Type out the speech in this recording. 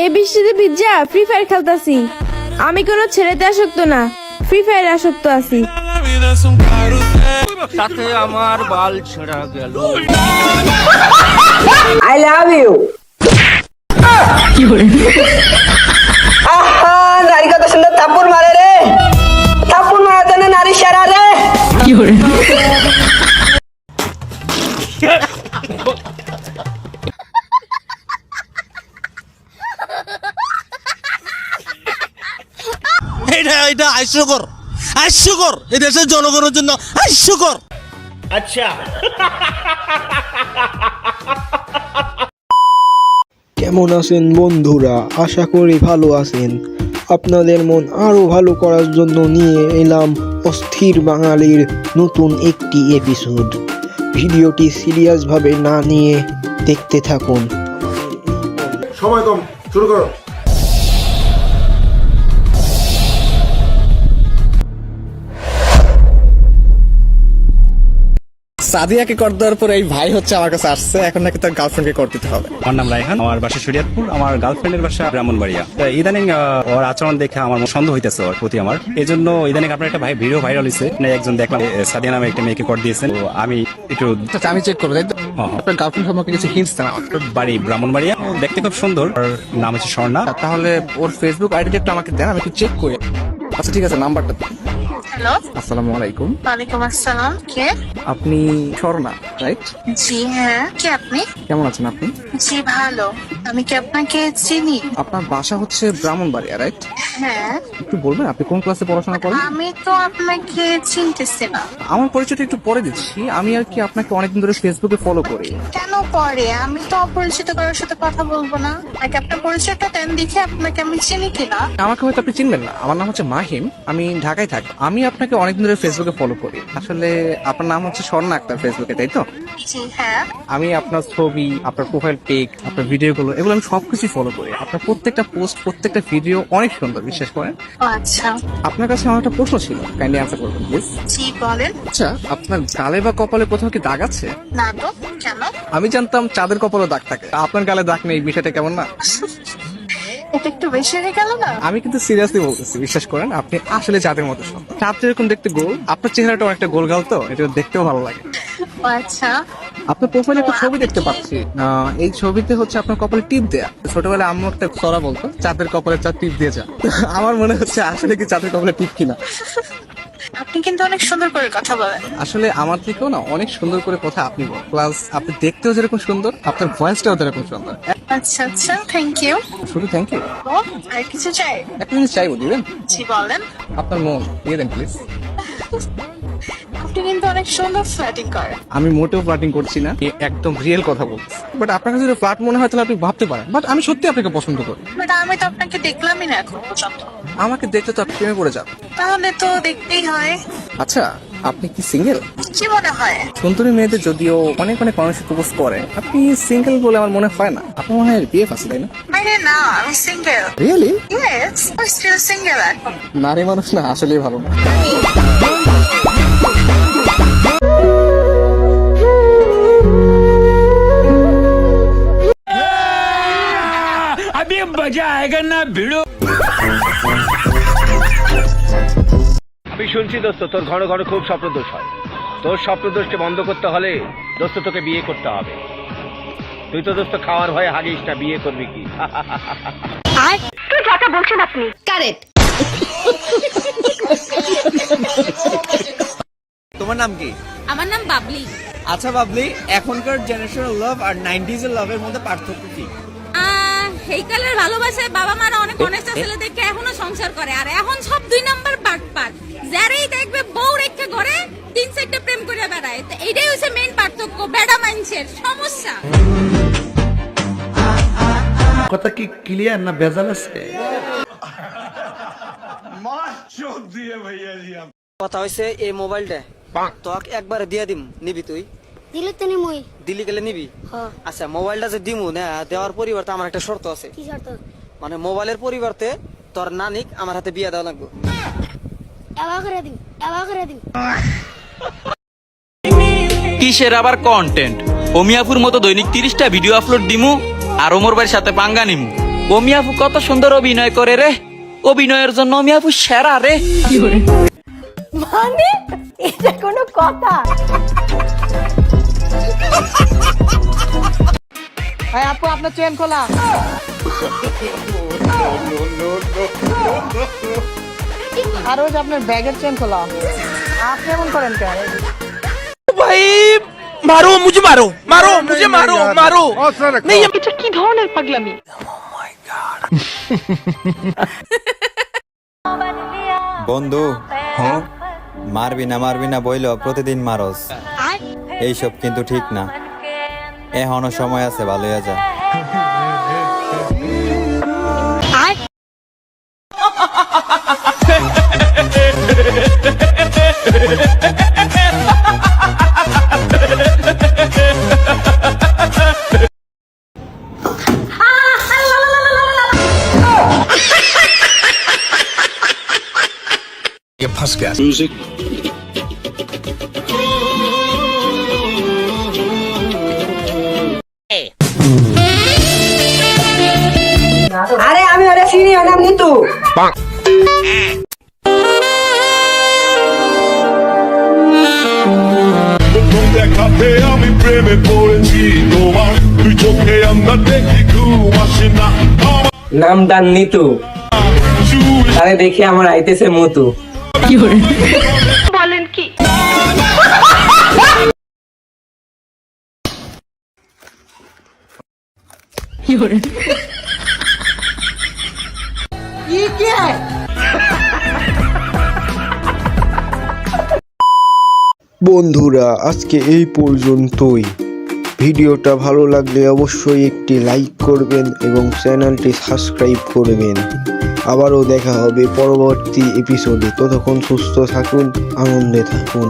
এই বৃষ্টিতে ভিজা ফ্রি ফায়ার খেলতাছি। আমি কোনো ছেলেতে আসক্ত না, ফ্রি ফায়ার আসক্ত আছি। সাথে আমার বাল ছেঁড়া গেল। I love you. আহা, নারী কত সুন্দর থাপ্পড় মারে রে। থাপ্পড় মারার জন্য নারী সেরা রে। এটা হাস্যকর, হাস্যকর। এই দেশের জনগণের জন্য হাস্যকর। আচ্ছা, কেমন আছেন বন্ধুরা? আশা করি ভালো আছেন। আপনাদের মন আরো ভালো করার জন্য নিয়ে এলাম অস্থির বাঙালির নতুন একটি এপিসোড। ভিডিওটি সিরিয়াসভাবে না নিয়ে দেখতে থাকুন। সময় কম, শুরু করো। সাদিয়াকে কর দেওয়ার পর এই ভাই হচ্ছে আমার কাছে আসছে, এখন নাকি তার গার্লফ্রেন্ডকে কর দিতে হবে। আমার নাম রায়হান, আমার বাসা শরীয়তপুর, আমার গার্লফ্রেন্ডের বাসা ব্রাহ্মণবাড়িয়া। ইদানিং ওর আচরণ দেখে আমার সন্দেহ হইতেছে ওর প্রতি আমার। এই জন্য ইদানিং আপনার একটা ভিডিও ভাইরাল হয়েছে, একজন দেখলাম সাদিয়া নামে একটা মেয়েকে কর দিয়েছেন। তো আমি একটু আমি চেক করবো, তাই তো? আপনার গার্লফ্রেন্ড সম্পর্কে কিছু হিন্টস দেন আমাকে। বাড়ি ব্রাহ্মণবাড়িয়া, দেখতে খুব সুন্দর, ওর নাম হচ্ছে স্বর্ণা। তাহলে ওর ফেসবুক আইডিটা একটু আমাকে দেন, আমি একটু চেক করি। আচ্ছা ঠিক আছে, নাম্বারটা দিন। হ্যালো, আসসালামু আলাইকুম। ওয়ালাইকুম আসসালাম। কে? আপনি স্বর্ণা, রাইট? জি হ্যাঁ, কে আপনি? কেমন আছেন আপনি? জি ভালো। আমি কি আপনাকে চিনি? আপনার বাসা হচ্ছে ব্রাহ্মণবাড়িয়া, রাইট? হ্যাঁ। একটু বলবেন আপনি কোন ক্লাসে পড়াশোনা করেন? আমি তো আপনাকে চিনতেছি না। আমার পরিচয়টা একটু পরে দিচ্ছি। আমি আর কি আপনাকে অনেকদিন ধরে ফেসবুকে ফলো করি। কেন পরে? আমি তো অপরিচিত কারোর সাথে কথা বলবো না। আগে আপনার পরিচয়টা দেন, দেখে আপনাকে আমি চিনি কিনা। আমাকে হয়তো আপনি চিনবেন না, আমার নাম হচ্ছে মাহিম, আমি ঢাকায় থাকি। আমি আপনাকে অনেকদিন ধরে ফেসবুকে ফলো করি। আসলে আপনার নাম হচ্ছে স্বর্ণা আক্তার ফেসবুকে, তাই তো? জি হ্যাঁ। আমি আপনার ছবি, আপনার প্রোফাইল পিক, আপনার ভিডিওগুলো, এগুলো আমি সবকিছু ফলো করি। আপনার প্রত্যেকটা পোস্ট, প্রত্যেকটা ভিডিও অনেক সুন্দর, বিশ্বাস করেন। ও আচ্ছা। আপনার কাছে আমার একটা প্রশ্ন ছিল, কাইন্ডলি অ্যান্সার করবেন প্লিজ। জি বলেন। আচ্ছা, আপনার গালে বা কপালে কোথাও কি দাগ আছে? না তো, কেন? আমি জানতাম চাঁদের কপালে দাগ থাকে, আপনার গালে দাগ নেই, বিষয়টা কেমন না? এটা একটু বেশি হয়ে গেল না? আমি কিন্তু সিরিয়াসলি বলতেছি, বিশ্বাস করেন, আপনি আসলে চাঁদের মতো সুন্দর। চাঁদ যেরকম দেখতে গোল, আপনার চেহারাটা অনেকটা গোল গাল, তো এটা দেখতেও ভালো লাগে। ও আচ্ছা। আপনার প্রোফাইলে একটা ছবি দেখতে পাচ্ছি, এই ছবিতে হচ্ছে আপনার কপালে টিপ দেয়া। ছোটবেলায় আম্মু একটা ছড়া বলতো, চাঁদের কপালে চাঁদ টিপ দিয়ে যা। আমার মনে হচ্ছে আসলে কি চাঁদের কপালে টিপ কিনা। আপনি কিন্তু অনেক সুন্দর করে কথা বলেন। আসলে আমার থেকেও না অনেক সুন্দর করে কথা আপনি বলেন, প্লাস আপনি দেখতেও যেরকম সুন্দর, আপনার ভয়েসটাও যেরকম সুন্দর। আচ্ছা আচ্ছা, থ্যাংক ইউ। শুধু থ্যাংক ইউ? আর কিছু চাই? একটা জিনিস চাইবো, দিবেন? জি বলেন। আপনার মন দিয়ে দেন প্লিজ। আপনি কিন্তু অনেক সুন্দর ফ্ল্যাটিং করেন। আমি মোটেও ফ্লার্টিং করছি না, একদম রিয়েল কথা বলছি। বাট আপনার কাছে যদি ফ্লার্ট মনে হয় তাহলে আপনি ভাবতে পারেন, বাট আমি সত্যি আপনাকে পছন্দ করি। বাট আমি তো আপনাকে দেখলামই না এখন পর্যন্ত। আমাকে দেখতে তো আপনি প্রেমে পড়ে যাবেন। তাহলে তো দেখতেই হয়। আচ্ছা, আপনি কি সিঙ্গেল? কি মনে হয়? সুন্দরী মেয়েদের যদিও অনেক অনেক মানুষ প্রপোজ করে, আপনি সিঙ্গেল বলে আমার মনে হয় না। আপনার মনে হয় বিয়ে আছে, তাই না? আরে না, আমি single. Really? Yes, I still single এখন। নারী মানুষ না আসলেই ভালো না। अभी मजा आएगा ना भिड़ो। আমি শুনছি দোস্ত, তোর ঘন ঘন খুব স্বপ্নদোষ হয়। তোর স্বপ্নদোষকে বন্ধ করতে হলে দোস্ত তোকে বিয়ে করতে হবে। তুই তো দোস্ত খাওয়ার ভয়ে হাগিস না, বিয়ে করবি কি? কি কথা বলছেন আপনি? কারেক্ট। তোমার নাম কি? আমার নাম বাবলি। আচ্ছা বাবলি, এখনকার জেনারেশনাল লাভ আর 90s এর লাভের মধ্যে পার্থক্য কি? এই কালের ভালোবাসায় বাবা মারা অনেক অনেস্ট ছেলে দেখে এখনো সংসার করে, আর এখন সব 2 নাম্বার বাটপার। যারাই দেখবে বউ রেখে ঘরে 3-4টা প্রেম করে বেড়ায়। তো এইটাই হচ্ছে মেইন পার্থক্য, বেড়া মানুষের সমস্যা। কথা কি ক্লিয়ার না ভেজাল আছে? কথা হইছে এই মোবাইলটা তোকে একবারে দিয়ে দিম, নিবি তুই? দিলে তো নিমই। দিলি গেলে নিবি? হ্যাঁ। আচ্ছা, মোবাইলটা যে দিমু না, দেওয়ার পরিবর্তে আমার একটা শর্ত আছে। কি শর্ত? মানে মোবাইলের পরিবর্তে তোর নানিক আমার হাতে বিয়ে দেওয়া লাগবে। এবা করে দিন, এবা করে দিন। কিসের আবার কন্টেন্ট? অমিয়াপুর মতো দৈনিক 30টা ভিডিও আপলোড দিমু আর ওমর ভাইয়ের সাথে পাঙ্গা নিমু। অমি আপু কত সুন্দর অভিনয় করে রে, অভিনয়ের জন্য অমি আপু সেরা রে। মানে এটা কোনো কথা? আপু আপনার চেন খোলা। আর ওই যে আপনার ব্যাগের চেন খোলা। আপনি এমন করেন কেন? ভাই মারো মুঝে মারো মারো মুঝে মারো মারো এটা কি ধরনের পাগলামি? বন্ধু মারবি না বইল প্রতিদিন মারস, এইসব কিন্তু ঠিক না। এখনো সময় আছে, ভালো হয়ে যা। আরে আমি ওরে চিনি, ওর নাম নিতু। আমি প্রেমে পড়েছি তোমার, তুই চোখে আমরা দেখি ঘুম আসে না। নামটা নিতু, আরে দেখি আমার আইতেছে মতু। বলেন কি? বন্ধুরা আজকে এই পর্যন্তই। ভিডিওটা ভালো লাগলে অবশ্যই একটি লাইক করবেন এবং চ্যানেলটি সাবস্ক্রাইব করবেন। আবারও দেখা হবে পরবর্তী এপিসোডে। ততক্ষণ সুস্থ থাকুন, আনন্দে থাকুন।